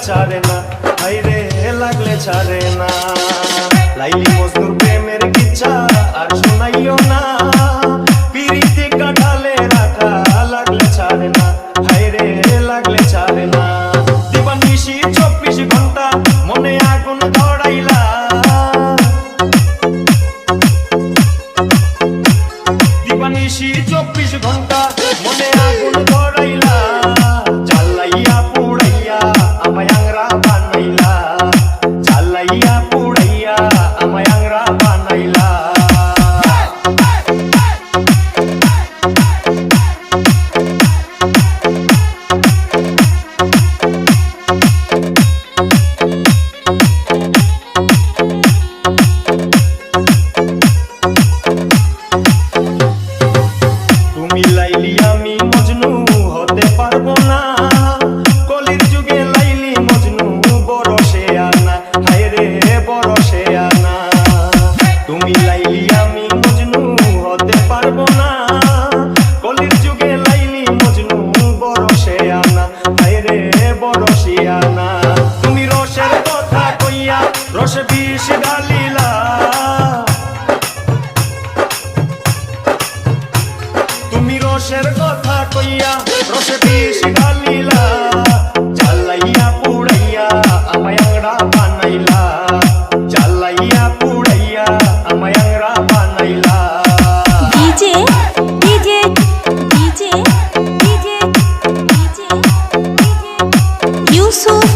ছাড়ে না, হাইরে লাগলে ছাড়ে না। লাইলি মজনুর প্রেমের কিচ্ছা আর শোনাইও না, পিরিতি কাঠালে রাখা লাগলে ছাড়ে না, হাইরে লাগলে ছাড়ে না। দিবানিশি 24 ঘন্টা মনে আগুন ধরাইলা, দিবানিশি 24 ঘন্টা মনে আগুন ধরাইলা। জ্বালাইয়া পুড়াইয়া আমায় আংরা বানাইলা, জ্বালাইয়া পুড়াইয়া আমায় আংরা বানাইলা। তুমি লাইলি আমি মজনু হতে পারবো না, কলির যুগে লাইলি মজনু বরসে আনা, হায়রে বরসে আনা। তুমি লাইলি আমি মজনু হতে পারবো না, কলির যুগে লাইলি মজনু বরসে আনা, হায়রে বরসে আনা। তুমি রসের কথা কইয়া রসে বিষ ঢালিলা, তুমি রসের কথা কইয়া রসে বিষ ঢালিলা। জ্বালাইয়া পুড়াইয়া আমায় আংরা বানাইলা, জ্বালাইয়া পুড়াইয়া আমায় আংরা বানাইলা। DJ DJ DJ DJ DJ Yusuf.